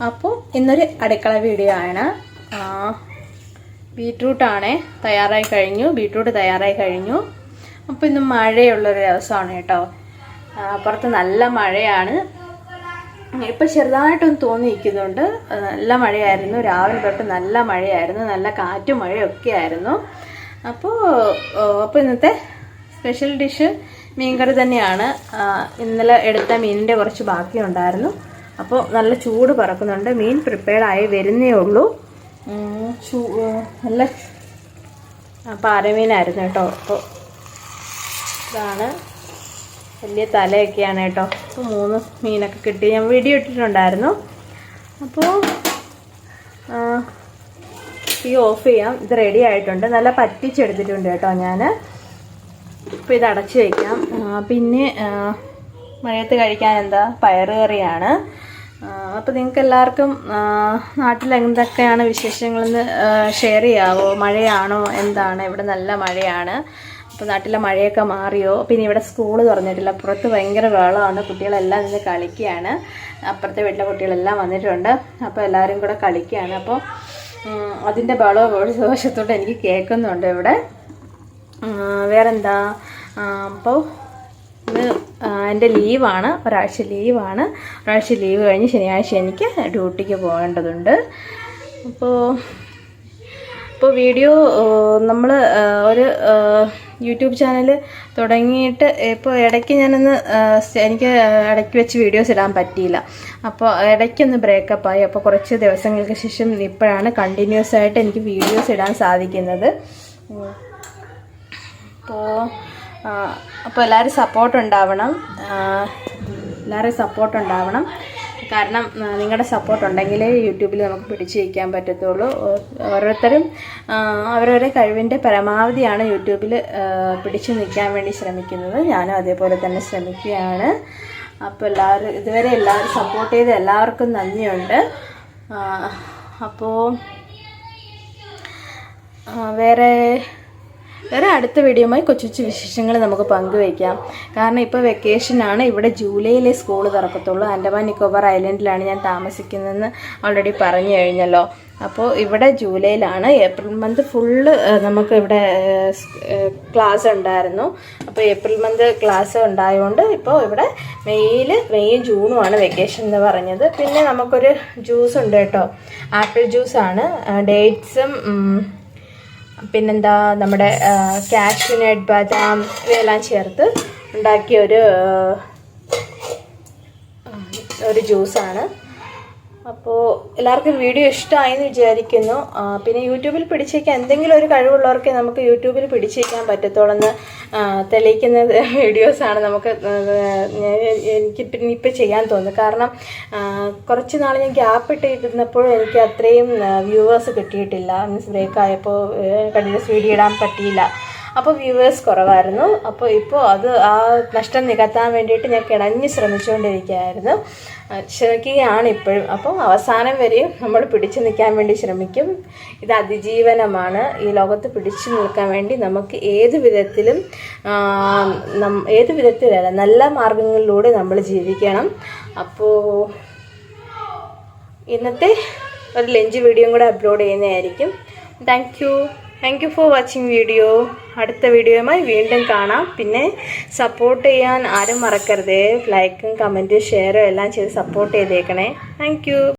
അപ്പോൾ ഇന്നൊരു അടുക്കള വീഡിയോ ആണ്. ബീട്രൂട്ട് തയ്യാറായി കഴിഞ്ഞു. അപ്പോൾ ഇന്ന് മഴയുള്ളൊരു ദിവസമാണ് കേട്ടോ. പുറത്ത് നല്ല മഴയാണ്. ഇപ്പം ചെറുതായിട്ടൊന്ന് തോന്നിയിരിക്കുന്നുണ്ട്. നല്ല മഴയായിരുന്നു, രാവിലെ തൊട്ട് നല്ല മഴയായിരുന്നു, നല്ല കാറ്റും മഴയൊക്കെ ആയിരുന്നു. അപ്പോൾ ഇന്നത്തെ സ്പെഷ്യൽ ഡിഷ് മീൻകറി തന്നെയാണ്. ഇന്നലെ എടുത്ത മീനിൻ്റെ കുറച്ച് ബാക്കിയുണ്ടായിരുന്നു. അപ്പോൾ നല്ല ചൂട് പറക്കുന്നുണ്ട്. മീൻ പ്രിപ്പയർഡായി വരുന്നേ ഉള്ളൂ. നല്ല പാരമീനായിരുന്നു കേട്ടോ. അപ്പോൾ ഇതാണ്, വലിയ തലയൊക്കെയാണ് കേട്ടോ. അപ്പോൾ 3 മീനൊക്കെ കിട്ടി. ഞാൻ വീഡിയോ ഇട്ടിട്ടുണ്ടായിരുന്നു. അപ്പോൾ തീ ഓഫ് ചെയ്യാം. ഇത് റെഡി ആയിട്ടുണ്ട്. നല്ല പറ്റിച്ചെടുത്തിട്ടുണ്ട് കേട്ടോ ഞാൻ. അപ്പോൾ ഇത് അടച്ച് വയ്ക്കാം. പിന്നെ മഴയത്ത് കഴിക്കാൻ എന്താ, പയറ് കറിയാണ്. അപ്പോൾ നിങ്ങൾക്ക് എല്ലാവർക്കും നാട്ടിൽ എന്തൊക്കെയാണ് വിശേഷങ്ങളെന്ന് ഷെയർ ചെയ്യാവോ? മഴയാണോ എന്താണ്? ഇവിടെ നല്ല മഴയാണ്. അപ്പോൾ നാട്ടിലെ മഴയൊക്കെ മാറിയോ? പിന്നെ ഇവിടെ സ്കൂൾ തുറന്നിട്ടില്ല. പുറത്ത് ഭയങ്കര വെള്ളമാണ്. കുട്ടികളെല്ലാം നിന്ന് കളിക്കുകയാണ്. അപ്പുറത്തെ വീട്ടിലെ കുട്ടികളെല്ലാം വന്നിട്ടുണ്ട്. അപ്പോൾ എല്ലാവരും കൂടെ കളിക്കുകയാണ്. അപ്പോൾ അതിൻ്റെ ബഹളം ഒരു വശത്തോട്ട് എനിക്ക് കേൾക്കുന്നുണ്ട് ഇവിടെ. വേറെന്താ, അപ്പോൾ ഇന്ന് എൻ്റെ ലീവാണ്, ഒരാഴ്ച ലീവാണ്. ഒരാഴ്ച ലീവ് കഴിഞ്ഞ് ശനിയാഴ്ച എനിക്ക് ഡ്യൂട്ടിക്ക് പോകേണ്ടതുണ്ട്. അപ്പോൾ വീഡിയോ നമ്മൾ ഒരു യൂട്യൂബ് ചാനൽ തുടങ്ങിയിട്ട് ഇപ്പോൾ ഇടയ്ക്ക് എനിക്ക് ഇടയ്ക്ക് വെച്ച് വീഡിയോസ് ഇടാൻ പറ്റിയില്ല. അപ്പോൾ ഇടയ്ക്കൊന്ന് ബ്രേക്കപ്പായി. അപ്പോൾ കുറച്ച് ദിവസങ്ങൾക്ക് ശേഷം ഇപ്പോഴാണ് കണ്ടിന്യൂസ് ആയിട്ട് എനിക്ക് വീഡിയോസ് ഇടാൻ സാധിക്കുന്നത്. അപ്പോൾ എല്ലാവരും സപ്പോർട്ട് ഉണ്ടാവണം. കാരണം നിങ്ങളുടെ സപ്പോർട്ട് ഉണ്ടെങ്കിലേ യൂട്യൂബിൽ നമുക്ക് പിടിച്ചു വയ്ക്കാൻ പറ്റത്തുള്ളൂ. ഓരോരുത്തരും അവരവരുടെ കഴിവിൻ്റെ പരമാവധിയാണ് യൂട്യൂബിൽ പിടിച്ചു നിൽക്കാൻ വേണ്ടി ശ്രമിക്കുന്നത്. ഞാനും അതേപോലെ തന്നെ ശ്രമിക്കുകയാണ്. അപ്പോൾ ഇതുവരെ എല്ലാവരും സപ്പോർട്ട് ചെയ്ത് എല്ലാവർക്കും നന്ദിയുണ്ട്. അപ്പോൾ വേറെ അടുത്ത വീഡിയോയുമായി കൊച്ചു വിശേഷങ്ങൾ നമുക്ക് പങ്കുവയ്ക്കാം. കാരണം ഇപ്പോൾ വെക്കേഷനാണ്. ഇവിടെ ജൂലൈയിലെ സ്കൂൾ തുറക്കത്തുള്ളൂ. ആൻഡമാൻ നിക്കോബാർ ഐലൻഡിലാണ് ഞാൻ താമസിക്കുന്നതെന്ന് ഓൾറെഡി പറഞ്ഞു കഴിഞ്ഞല്ലോ. അപ്പോൾ ഇവിടെ ജൂലൈയിലാണ്. ഏപ്രിൽ മന്ത് ഫുള്ള് നമുക്ക് ഇവിടെ ക്ലാസ് ഉണ്ടായിരുന്നു. അപ്പോൾ ഏപ്രിൽ മന്ത് ക്ലാസ് ഉണ്ടായതുകൊണ്ട് ഇപ്പോൾ ഇവിടെ മെയ്യും ജൂണുമാണ് വെക്കേഷൻ എന്ന് പറഞ്ഞത്. പിന്നെ നമുക്കൊരു ജ്യൂസ് ഉണ്ട് കേട്ടോ. ആപ്പിൾ ജ്യൂസാണ്. ഡേറ്റ്സും പിന്നെന്താ നമ്മുടെ കാഷ്യൂ നട്ട്, ബദാം ഇവയെല്ലാം ചേർത്ത് ഉണ്ടാക്കിയ ഒരു ജ്യൂസാണ്. അപ്പോൾ എല്ലാവർക്കും വീഡിയോ ഇഷ്ടമായെന്ന് വിചാരിക്കുന്നു. പിന്നെ യൂട്യൂബിൽ പിടിച്ചേക്കാൻ എന്തെങ്കിലും ഒരു കഴിവുള്ളവർക്ക് നമുക്ക് യൂട്യൂബിൽ പിടിച്ചേക്കാൻ പറ്റത്തോളെന്ന് തെളിയിക്കുന്ന വീഡിയോസാണ് എനിക്ക് ഇപ്പം ചെയ്യാൻ തോന്നുന്നത്. കാരണം കുറച്ച് നാൾ ഞാൻ ഗ്യാപ്പ് ഇട്ടിരുന്നപ്പോഴും എനിക്ക് അത്രയും വ്യൂവേഴ്സ് കിട്ടിയിട്ടില്ല. മീൻസ് ബ്രേക്കായപ്പോൾ കണ്ടിന്യൂസ് വീഡിയോ ഇടാൻ പറ്റിയില്ല. അപ്പോൾ വ്യൂവേഴ്സ് കുറവായിരുന്നു. അപ്പോൾ ഇപ്പോൾ ആ നഷ്ടം നികത്താൻ വേണ്ടിയിട്ട് ഞാൻ കിണഞ്ഞ് ശ്രമിക്കുകയാണ് ഇപ്പോഴും. അപ്പോൾ അവസാനം വരെയും നമ്മൾ പിടിച്ചു നിൽക്കാൻ വേണ്ടി ശ്രമിക്കും. ഇത് അതിജീവനമാണ്. ഈ ലോകത്ത് പിടിച്ചു നിൽക്കാൻ വേണ്ടി നമുക്ക് ഏത് വിധത്തിലല്ല നല്ല മാർഗങ്ങളിലൂടെ നമ്മൾ ജീവിക്കണം. അപ്പോൾ ഇന്നത്തെ ഒരു ലഞ്ച് വീഡിയോയും കൂടെ അപ്ലോഡ് ചെയ്യുന്നതായിരിക്കും. Thank you for watching video. അടുത്ത വീഡിയോയുമായി വീണ്ടും കാണാം. പിന്നെ സപ്പോർട്ട് ചെയ്യാൻ ആരും മറക്കരുത്. ലൈക്കും കമൻറ്റും ഷെയറും എല്ലാം ചെയ്ത് സപ്പോർട്ട് ചെയ്തേക്കണേ. Thank you.